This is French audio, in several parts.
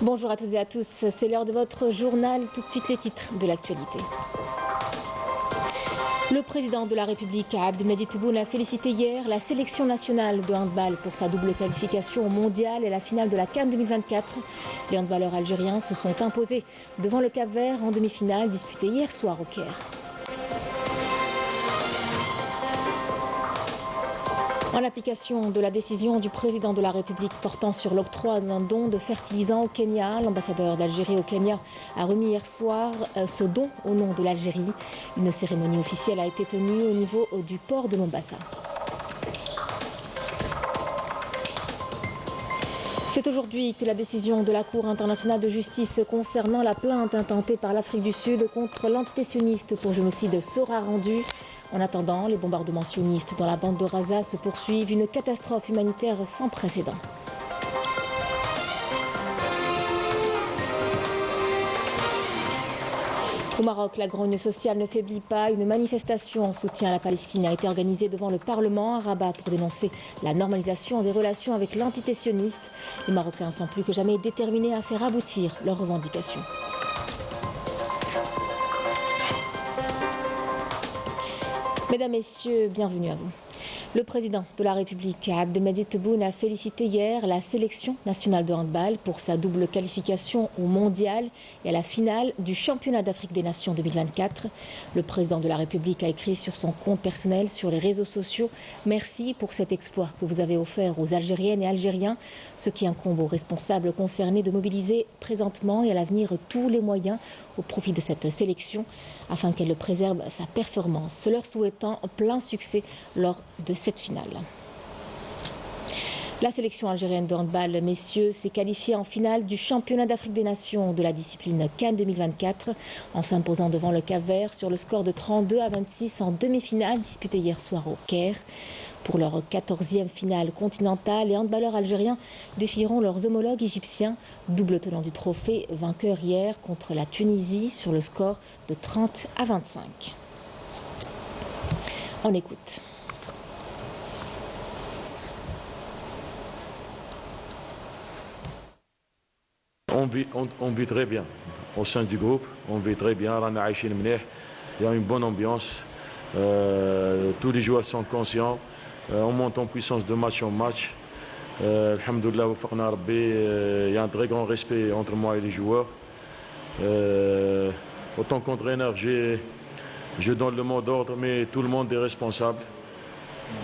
Bonjour à toutes et à tous, c'est l'heure de votre journal. Tout de suite les titres de l'actualité. Le président de la République, Abdelmadjid Tebboune, a félicité hier la sélection nationale de handball pour sa double qualification au mondial et la finale de la CAN 2024. Les handballeurs algériens se sont imposés devant le Cap-Vert en demi-finale disputée hier soir au Caire. En application de la décision du président de la République portant sur l'octroi d'un don de fertilisants au Kenya, l'ambassadeur d'Algérie au Kenya a remis hier soir ce don au nom de l'Algérie. Une cérémonie officielle a été tenue au niveau du port de Mombasa. C'est aujourd'hui que la décision de la Cour internationale de justice concernant la plainte intentée par l'Afrique du Sud contre l'entité sioniste pour génocide sera rendue. En attendant, les bombardements sionistes dans la bande de Gaza se poursuivent, une catastrophe humanitaire sans précédent. Au Maroc, la grogne sociale ne faiblit pas. Une manifestation en soutien à la Palestine a été organisée devant le Parlement à Rabat pour dénoncer la normalisation des relations avec l'entité sioniste. Les Marocains sont plus que jamais déterminés à faire aboutir leurs revendications. Mesdames, Messieurs, bienvenue à vous. Le président de la République, Abdelmadjid Tebboune, a félicité hier la sélection nationale de handball pour sa double qualification au mondial et à la finale du championnat d'Afrique des Nations 2024. Le président de la République a écrit sur son compte personnel sur les réseaux sociaux « Merci pour cet exploit que vous avez offert aux Algériennes et Algériens, ce qui incombe aux responsables concernés de mobiliser présentement et à l'avenir tous les moyens au profit de cette sélection afin qu'elle préserve sa performance, leur souhaitant plein succès lors de cette finale. La sélection algérienne de handball, messieurs, s'est qualifiée en finale du championnat d'Afrique des Nations de la discipline CAN 2024 en s'imposant devant le Cap-Vert sur le score de 32-26 en demi-finale disputée hier soir au Caire. Pour leur 14e finale continentale, les handballeurs algériens défieront leurs homologues égyptiens, double tenant du trophée, vainqueur hier contre la Tunisie sur le score de 30-25. On écoute. On vit très bien au sein du groupe, on vit très bien, il y a une bonne ambiance, tous les joueurs sont conscients, on monte en puissance de match en match. Alhamdoulilah, il y a un très grand respect entre moi et les joueurs. Autant qu'entraîneur, je donne le mot d'ordre, mais tout le monde est responsable.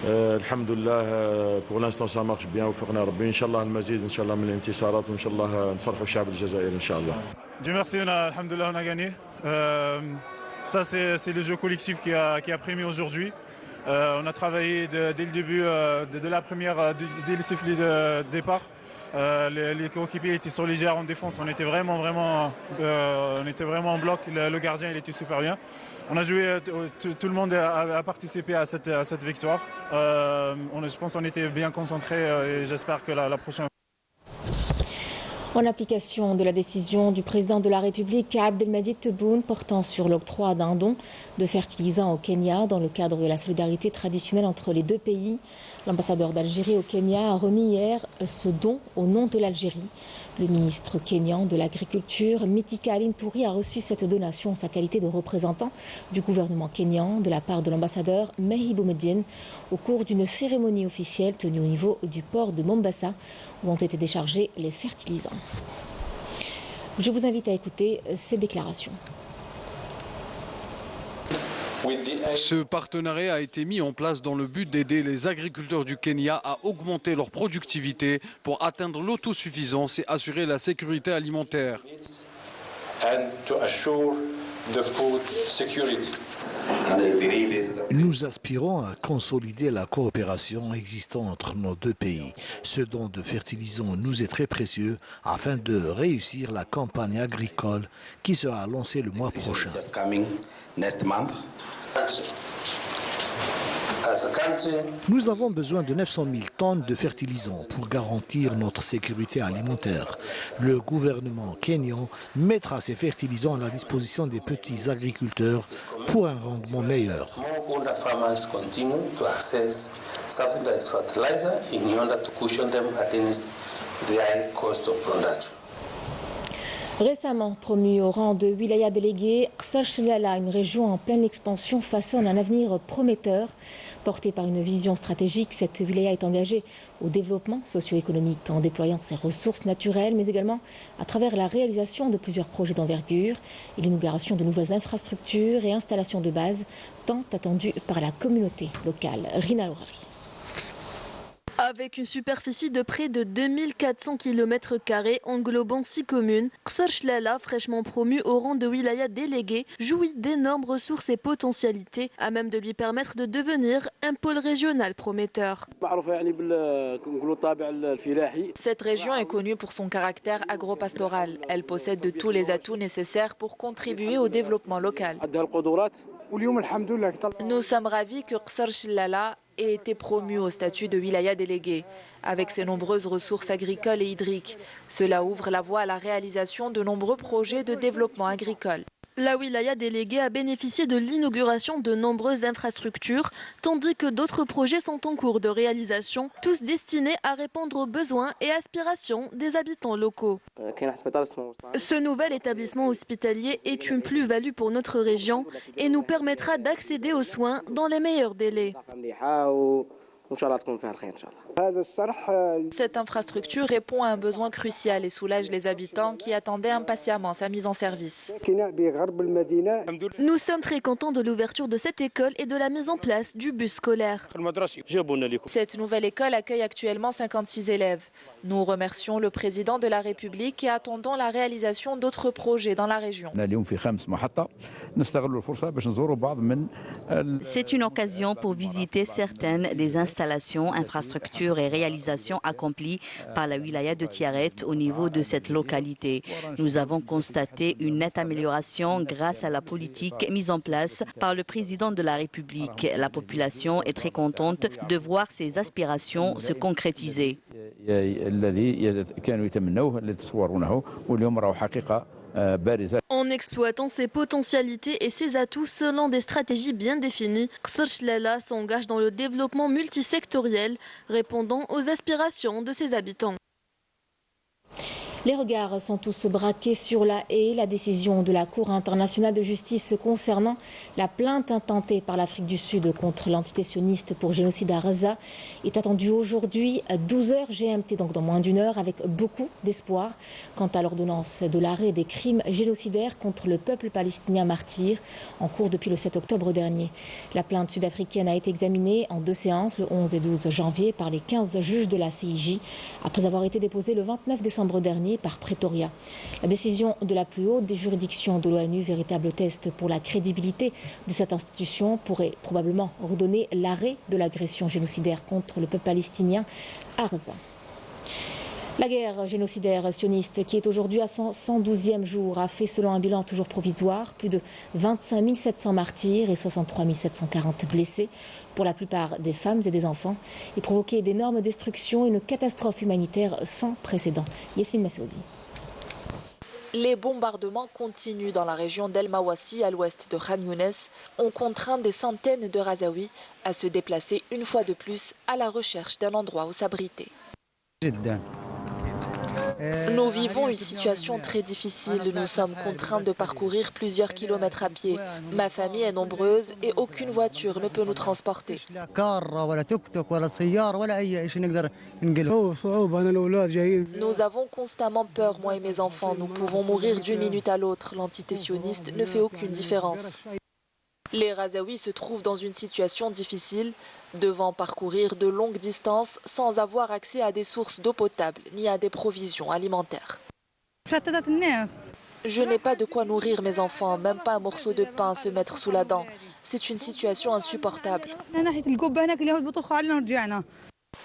Alhamdoulilah, pour l'instant ça marche bien. Inch'Allah, المزيد إن شاء الله من الانتصارات وإن شاء الله نفرحوا الشعب الجزائري إن شاء الله. Dieu merci, alhamdoulilah, on a gagné. Ça c'est le jeu collectif qui a primé aujourd'hui. On a travaillé dès le début, de la première, dès le sifflet de départ. Les coéquipiers étaient solidaires en défense, on était vraiment en bloc, le gardien il était super bien. On a joué, tout le monde a participé à cette victoire. Je pense qu'on était bien concentrés et j'espère que la prochaine. En application de la décision du président de la République, Abdelmadjid Tebboune, portant sur l'octroi d'un don de fertilisants au Kenya dans le cadre de la solidarité traditionnelle entre les deux pays, l'ambassadeur d'Algérie au Kenya a remis hier ce don au nom de l'Algérie. Le ministre kényan de l'Agriculture, Mithika Linturi, a reçu cette donation en sa qualité de représentant du gouvernement kényan de la part de l'ambassadeur Mehi Boumediene au cours d'une cérémonie officielle tenue au niveau du port de Mombasa où ont été déchargés les fertilisants. Je vous invite à écouter ces déclarations. Ce partenariat a été mis en place dans le but d'aider les agriculteurs du Kenya à augmenter leur productivité pour atteindre l'autosuffisance et assurer la sécurité alimentaire. Nous aspirons à consolider la coopération existante entre nos deux pays. Ce don de fertilisants nous est très précieux afin de réussir la campagne agricole qui sera lancée le mois prochain. Nous avons besoin de 900 000 tonnes de fertilisants pour garantir notre sécurité alimentaire. Le gouvernement kényan mettra ces fertilisants à la disposition des petits agriculteurs pour un rendement meilleur. Récemment promu au rang de wilaya délégué, Qsar Chlala, une région en pleine expansion, façonne un avenir prometteur. Portée par une vision stratégique, cette wilaya est engagée au développement socio-économique en déployant ses ressources naturelles, mais également à travers la réalisation de plusieurs projets d'envergure et l'inauguration de nouvelles infrastructures et installations de base, tant attendues par la communauté locale. Rina Lourari. Avec une superficie de près de 2400 km² englobant 6 communes, Qsar Chlala, fraîchement promu au rang de wilaya délégué, jouit d'énormes ressources et potentialités à même de lui permettre de devenir un pôle régional prometteur. Cette région est connue pour son caractère agropastoral. Elle possède de tous les atouts nécessaires pour contribuer au développement local. Nous sommes ravis que Qsar Chlala ait été promu au statut de wilaya délégué. Avec ses nombreuses ressources agricoles et hydriques, cela ouvre la voie à la réalisation de nombreux projets de développement agricole. La wilaya déléguée a bénéficié de l'inauguration de nombreuses infrastructures, tandis que d'autres projets sont en cours de réalisation, tous destinés à répondre aux besoins et aspirations des habitants locaux. Ce nouvel établissement hospitalier est une plus-value pour notre région et nous permettra d'accéder aux soins dans les meilleurs délais. Cette infrastructure répond à un besoin crucial et soulage les habitants qui attendaient impatiemment sa mise en service. Nous sommes très contents de l'ouverture de cette école et de la mise en place du bus scolaire. Cette nouvelle école accueille actuellement 56 élèves. Nous remercions le président de la République et attendons la réalisation d'autres projets dans la région. C'est une occasion pour visiter certaines des installations, infrastructures et réalisations accomplies par la wilaya de Tiaret au niveau de cette localité. Nous avons constaté une nette amélioration grâce à la politique mise en place par le président de la République. La population est très contente de voir ses aspirations se concrétiser. En exploitant ses potentialités et ses atouts selon des stratégies bien définies, Qsar Chlala s'engage dans le développement multisectoriel, répondant aux aspirations de ses habitants. Les regards sont tous braqués sur la haie. La décision de la Cour internationale de justice concernant la plainte intentée par l'Afrique du Sud contre l'entité sioniste pour génocide à Gaza est attendue aujourd'hui à 12h GMT, donc dans moins d'une heure, avec beaucoup d'espoir quant à l'ordonnance de l'arrêt des crimes génocidaires contre le peuple palestinien martyr en cours depuis le 7 octobre dernier. La plainte sud-africaine a été examinée en 2 séances, le 11 et 12 janvier, par les 15 juges de la CIJ, après avoir été déposée le 29 décembre dernier par Pretoria. La décision de la plus haute des juridictions de l'ONU, véritable test pour la crédibilité de cette institution, pourrait probablement ordonner l'arrêt de l'agression génocidaire contre le peuple palestinien à Gaza. La guerre génocidaire sioniste, qui est aujourd'hui à son 112e jour, a fait, selon un bilan toujours provisoire, plus de 25 700 martyrs et 63 740 blessés, pour la plupart des femmes et des enfants, et provoqué d'énormes destructions et une catastrophe humanitaire sans précédent. Yasmine Massoudi. Les bombardements continuent dans la région d'El Mawassi, à l'ouest de Khan Younes, ont contraint des centaines de Gazaouis à se déplacer une fois de plus à la recherche d'un endroit où s'abriter. Nous vivons une situation très difficile. Nous sommes contraints de parcourir plusieurs kilomètres à pied. Ma famille est nombreuse et aucune voiture ne peut nous transporter. Nous avons constamment peur, moi et mes enfants. Nous pouvons mourir d'une minute à l'autre. L'entité sioniste ne fait aucune différence. Les Gazaouis se trouvent dans une situation difficile, devant parcourir de longues distances sans avoir accès à des sources d'eau potable ni à des provisions alimentaires. Je n'ai pas de quoi nourrir mes enfants, même pas un morceau de pain à se mettre sous la dent. C'est une situation insupportable.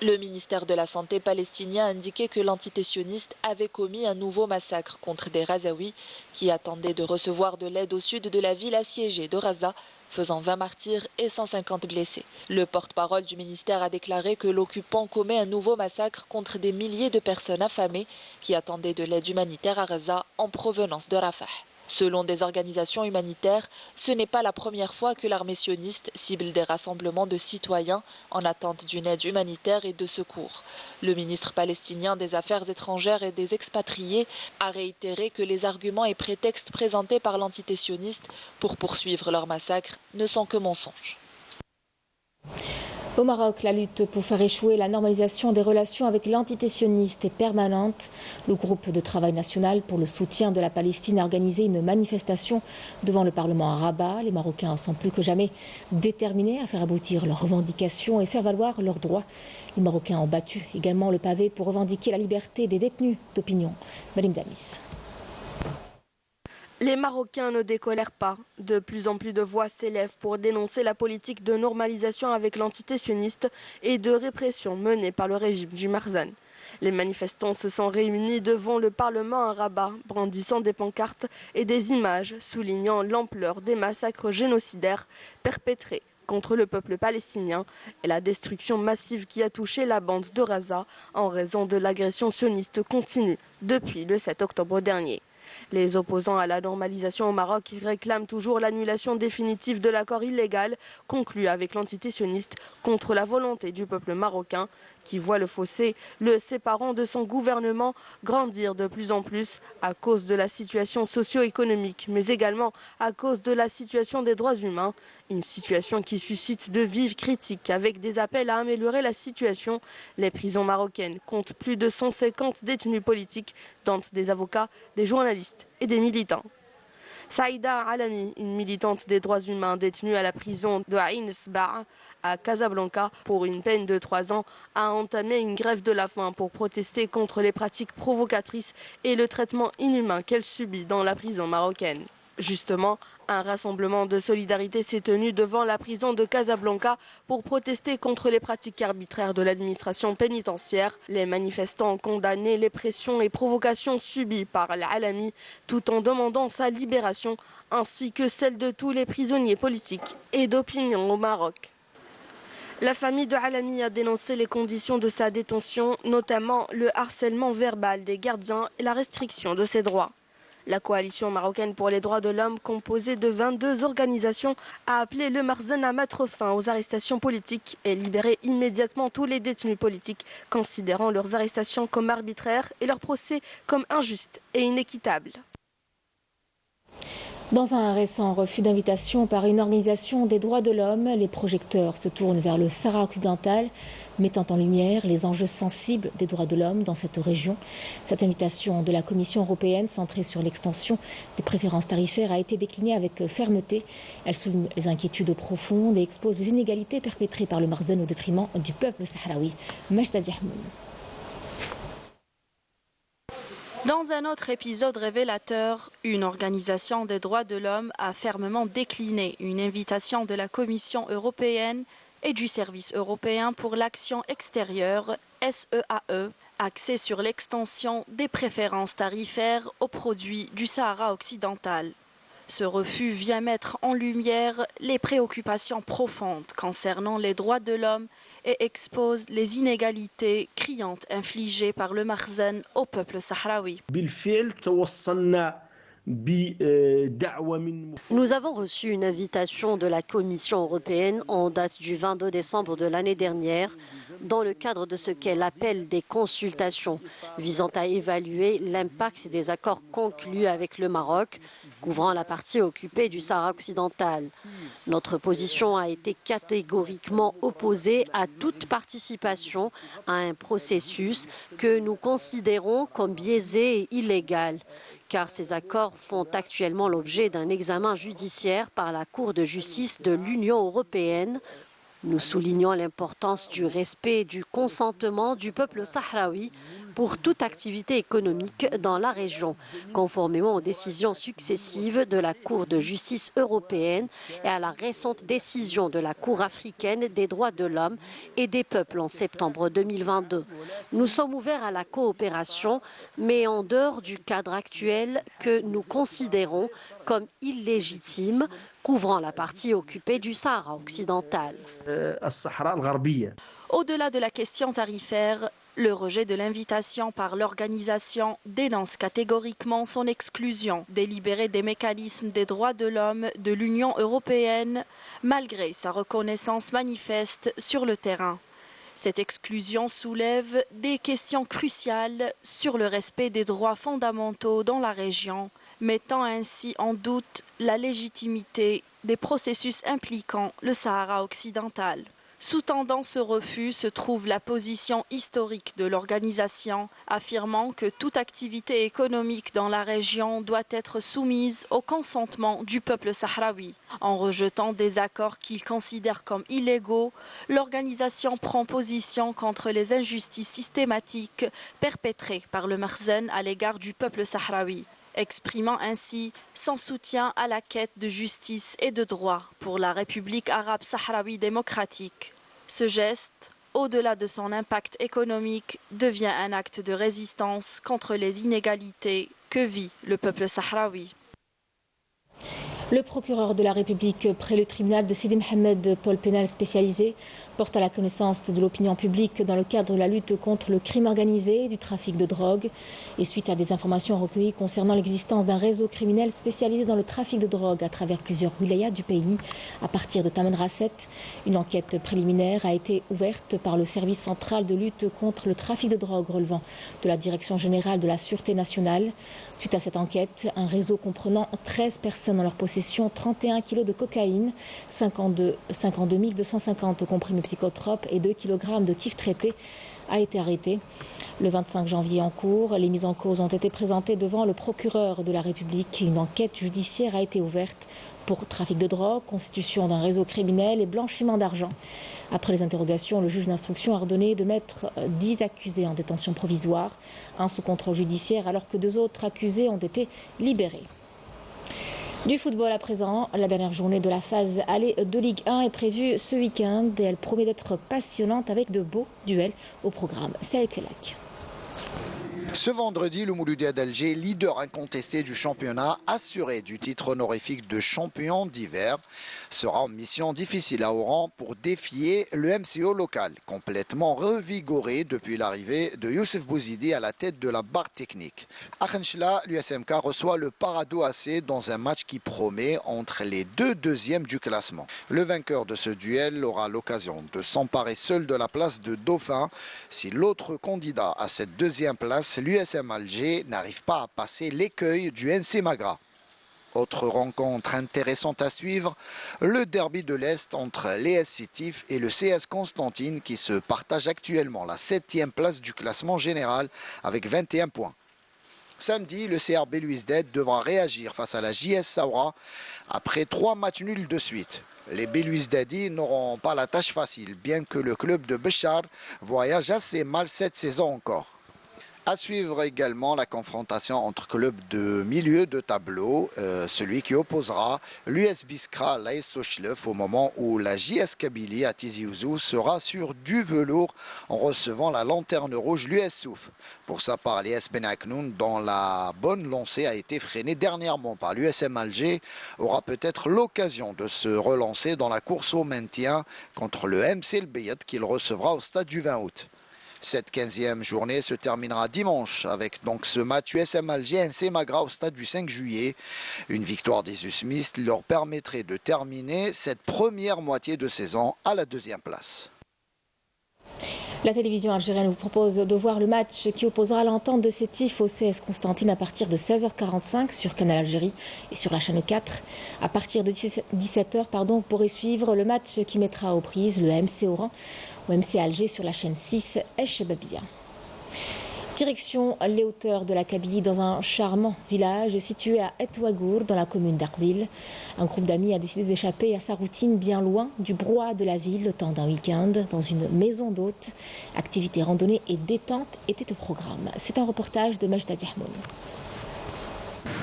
Le ministère de la Santé palestinien a indiqué que l'entité sioniste avait commis un nouveau massacre contre des Gazaouis qui attendaient de recevoir de l'aide au sud de la ville assiégée de Gaza, faisant 20 martyrs et 150 blessés. Le porte-parole du ministère a déclaré que l'occupant commet un nouveau massacre contre des milliers de personnes affamées qui attendaient de l'aide humanitaire à Gaza en provenance de Rafah. Selon des organisations humanitaires, ce n'est pas la première fois que l'armée sioniste cible des rassemblements de citoyens en attente d'une aide humanitaire et de secours. Le ministre palestinien des Affaires étrangères et des expatriés a réitéré que les arguments et prétextes présentés par l'entité sioniste pour poursuivre leur massacre ne sont que mensonges. Au Maroc, la lutte pour faire échouer la normalisation des relations avec l'entité sioniste est permanente. Le groupe de travail national pour le soutien de la Palestine a organisé une manifestation devant le Parlement à Rabat. Les Marocains sont plus que jamais déterminés à faire aboutir leurs revendications et faire valoir leurs droits. Les Marocains ont battu également le pavé pour revendiquer la liberté des détenus d'opinion. Marim Damis. Les Marocains ne décolèrent pas. De plus en plus de voix s'élèvent pour dénoncer la politique de normalisation avec l'entité sioniste et de répression menée par le régime du Marzane. Les manifestants se sont réunis devant le Parlement à Rabat, brandissant des pancartes et des images soulignant l'ampleur des massacres génocidaires perpétrés contre le peuple palestinien et la destruction massive qui a touché la bande de Gaza en raison de l'agression sioniste continue depuis le 7 octobre dernier. Les opposants à la normalisation au Maroc réclament toujours l'annulation définitive de l'accord illégal conclu avec l'entité sioniste contre la volonté du peuple marocain qui voit le fossé le séparant de son gouvernement grandir de plus en plus à cause de la situation socio-économique mais également à cause de la situation des droits humains, une situation qui suscite de vives critiques avec des appels à améliorer la situation. Les prisons marocaines comptent plus de 150 détenus politiques, dont des avocats, des journalistes et des militants. Saïda Alami, une militante des droits humains détenue à la prison de Ain Sba à Casablanca pour une peine de 3 ans, a entamé une grève de la faim pour protester contre les pratiques provocatrices et le traitement inhumain qu'elle subit dans la prison marocaine. Justement, un rassemblement de solidarité s'est tenu devant la prison de Casablanca pour protester contre les pratiques arbitraires de l'administration pénitentiaire. Les manifestants ont condamné les pressions et provocations subies par Al-Alami tout en demandant sa libération ainsi que celle de tous les prisonniers politiques et d'opinion au Maroc. La famille de Alami a dénoncé les conditions de sa détention, notamment le harcèlement verbal des gardiens et la restriction de ses droits. La coalition marocaine pour les droits de l'homme, composée de 22 organisations, a appelé le Marzane à mettre fin aux arrestations politiques et libérer immédiatement tous les détenus politiques, considérant leurs arrestations comme arbitraires et leurs procès comme injustes et inéquitables. Dans un récent refus d'invitation par une organisation des droits de l'homme, les projecteurs se tournent vers le Sahara occidental, mettant en lumière les enjeux sensibles des droits de l'homme dans cette région. Cette invitation de la Commission européenne centrée sur l'extension des préférences tarifaires a été déclinée avec fermeté. Elle souligne les inquiétudes profondes et expose les inégalités perpétrées par le Marzane au détriment du peuple sahraoui. Majda Jahmoun. Dans un autre épisode révélateur, une organisation des droits de l'homme a fermement décliné une invitation de la Commission européenne et du Service européen pour l'action extérieure, SEAE, axée sur l'extension des préférences tarifaires aux produits du Sahara occidental. Ce refus vient mettre en lumière les préoccupations profondes concernant les droits de l'homme et expose les inégalités criantes infligées par le Marzane au peuple sahraoui. Nous avons reçu une invitation de la Commission européenne en date du 22 décembre de l'année dernière dans le cadre de ce qu'elle appelle des consultations visant à évaluer l'impact des accords conclus avec le Maroc couvrant la partie occupée du Sahara occidental. Notre position a été catégoriquement opposée à toute participation à un processus que nous considérons comme biaisé et illégal, car ces accords font actuellement l'objet d'un examen judiciaire par la Cour de justice de l'Union européenne. Nous soulignons l'importance du respect du consentement du peuple sahraoui pour toute activité économique dans la région, conformément aux décisions successives de la Cour de justice européenne et à la récente décision de la Cour africaine des droits de l'homme et des peuples en septembre 2022. Nous sommes ouverts à la coopération, mais en dehors du cadre actuel que nous considérons comme illégitime, couvrant la partie occupée du Sahara occidental. Au-delà de la question tarifaire, Le rejet de l'invitation par l'organisation dénonce catégoriquement son exclusion délibérée des mécanismes des droits de l'homme de l'Union européenne, malgré sa reconnaissance manifeste sur le terrain. Cette exclusion soulève des questions cruciales sur le respect des droits fondamentaux dans la région, mettant ainsi en doute la légitimité des processus impliquant le Sahara occidental. Sous-tendant ce refus se trouve la position historique de l'organisation, affirmant que toute activité économique dans la région doit être soumise au consentement du peuple sahraoui. En rejetant des accords qu'il considère comme illégaux, l'organisation prend position contre les injustices systématiques perpétrées par le Marzen à l'égard du peuple sahraoui, exprimant ainsi son soutien à la quête de justice et de droit pour la République arabe sahraoui démocratique. Ce geste, au-delà de son impact économique, devient un acte de résistance contre les inégalités que vit le peuple sahraoui. Le procureur de la République près le tribunal de Sidi Mohamed, pôle pénal spécialisé, porte à la connaissance de l'opinion publique dans le cadre de la lutte contre le crime organisé et du trafic de drogue. Et suite à des informations recueillies concernant l'existence d'un réseau criminel spécialisé dans le trafic de drogue à travers plusieurs wilayas du pays, à partir de Tamanrasset, une enquête préliminaire a été ouverte par le service central de lutte contre le trafic de drogue relevant de la Direction générale de la Sûreté nationale. Suite à cette enquête, un réseau comprenant 13 personnes en leur possession, 31 kg de cocaïne, 52 250 comprimés psychotropes et 2 kg de kiff traité a été arrêté. Le 25 janvier en cours, les mises en cause ont été présentées devant le procureur de la République. Une enquête judiciaire a été ouverte pour trafic de drogue, constitution d'un réseau criminel et blanchiment d'argent. Après les interrogations, le juge d'instruction a ordonné de mettre 10 accusés en détention provisoire, un sous contrôle judiciaire, alors que 2 autres accusés ont été libérés. Du football à présent, la dernière journée de la phase aller de Ligue 1 est prévue ce week-end et elle promet d'être passionnante avec de beaux duels au programme. C'est avec le lac. Ce vendredi, le Mouloudia d'Alger, leader incontesté du championnat, assuré du titre honorifique de champion d'hiver, sera en mission difficile à Oran pour défier le MCO local, complètement revigoré depuis l'arrivée de Youssef Bouzidi à la tête de la barre technique. À Khenchela, l'USMK reçoit le Parado AC dans un match qui promet entre les 2 deuxièmes du classement. Le vainqueur de ce duel aura l'occasion de s'emparer seul de la place de dauphin si l'autre candidat à cette deuxième place, l'USM Alger, n'arrive pas à passer l'écueil du NC Magra. Autre rencontre intéressante à suivre, le derby de l'Est entre l'ES Sétif et le CS Constantine qui se partagent actuellement la 7e place du classement général avec 21 points. Samedi, le CRB Belouizdad devra réagir face à la JS Saoura après 3 matchs nuls de suite. Les Belouizdadi n'auront pas la tâche facile, bien que le club de Béchar voyage assez mal cette saison encore. À suivre également la confrontation entre clubs de milieu de tableau, celui qui opposera l'US Biskra à l'AS Sochleuf au moment où la JS Kabylie à Tizi Ouzou sera sur du velours en recevant la lanterne rouge l'US Souf. Pour sa part, l'US Benaknoun, dont la bonne lancée a été freinée dernièrement par l'USM Alger, aura peut-être l'occasion de se relancer dans la course au maintien contre le MC El Beyat qu'il recevra au stade du 20 août. Cette 15e journée se terminera dimanche avec donc ce match USM Alger NC Magra au stade du 5 juillet. Une victoire des Usmistes leur permettrait de terminer cette première moitié de saison à la 2e place. La télévision algérienne vous propose de voir le match qui opposera l'entente de Sétif au CS Constantine à partir de 16h45 sur Canal Algérie et sur la chaîne 4. À partir de 17h, vous pourrez suivre le match qui mettra aux prises le MC Oran ou MC Alger sur la chaîne 6 Eche-Babia. Direction les hauteurs de la Kabylie dans un charmant village situé à Etouagour dans la commune d'Erbil. Un groupe d'amis a décidé d'échapper à sa routine bien loin du brouhaha de la ville le temps d'un week-end dans une maison d'hôtes. Activités randonnée et détente étaient au programme. C'est un reportage de Majda Diahmoun.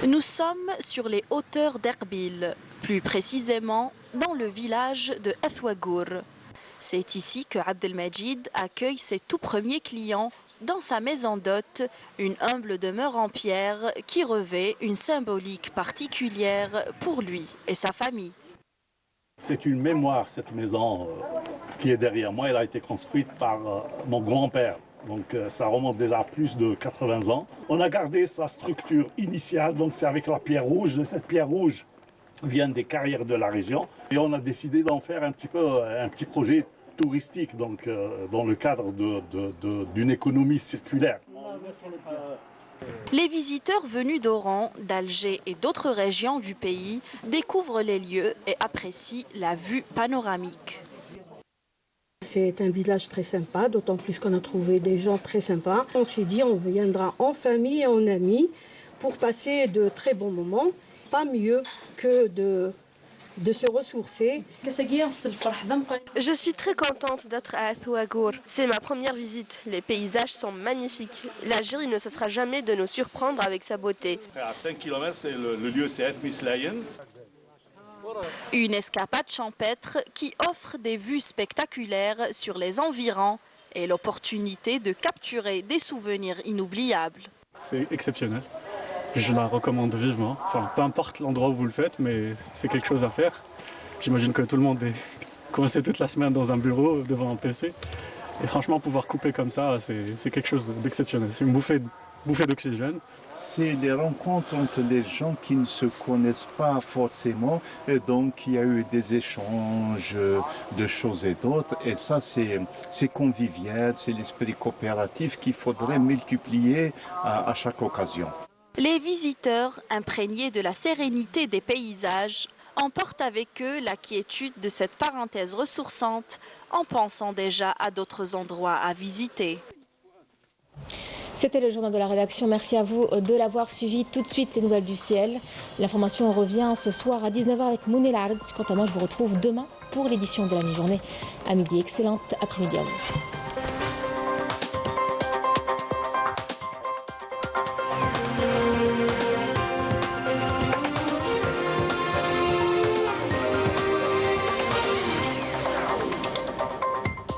Nous sommes sur les hauteurs d'Erbil, plus précisément dans le village de Etouagour. C'est ici que Abdelmajid accueille ses tout premiers clients dans sa maison d'hôte, une humble demeure en pierre qui revêt une symbolique particulière pour lui et sa famille. C'est une mémoire, cette maison qui est derrière moi. Elle a été construite par mon grand-père, Donc ça remonte déjà à plus de 80 ans. On a gardé sa structure initiale, donc c'est avec la pierre rouge. Cette pierre rouge vient des carrières de la région. Et on a décidé d'en faire un petit projet touristique, donc dans le cadre d'une économie circulaire. Les visiteurs venus d'Oran, d'Alger et d'autres régions du pays découvrent les lieux et apprécient la vue panoramique. C'est un village très sympa, d'autant plus qu'on a trouvé des gens très sympas. On s'est dit on viendra en famille et en amis pour passer de très bons moments. Pas mieux que de se ressourcer. Je suis très contente d'être à Athouagour. C'est ma première visite. Les paysages sont magnifiques. L'Algérie ne cessera jamais de nous surprendre avec sa beauté. À 5 km, le lieu c'est Ethmislayen. Une escapade champêtre qui offre des vues spectaculaires sur les environs et l'opportunité de capturer des souvenirs inoubliables. C'est exceptionnel. Je la recommande vivement. Enfin, peu importe l'endroit où vous le faites, mais c'est quelque chose à faire. J'imagine que tout le monde est coincé toute la semaine dans un bureau devant un PC. Et franchement, pouvoir couper comme ça, c'est quelque chose d'exceptionnel. C'est une bouffée d'oxygène. C'est les rencontres entre les gens qui ne se connaissent pas forcément. Et donc, il y a eu des échanges de choses et d'autres. Et ça, c'est convivial, c'est l'esprit coopératif qu'il faudrait multiplier à chaque occasion. Les visiteurs, imprégnés de la sérénité des paysages, emportent avec eux la quiétude de cette parenthèse ressourçante en pensant déjà à d'autres endroits à visiter. C'était le journal de la rédaction. Merci à vous de l'avoir suivi. Tout de suite, les nouvelles du ciel. L'information revient ce soir à 19h avec Mounet Lard. Quant à moi, je vous retrouve demain pour l'édition de la mi-journée à midi. Excellente après-midi à vous.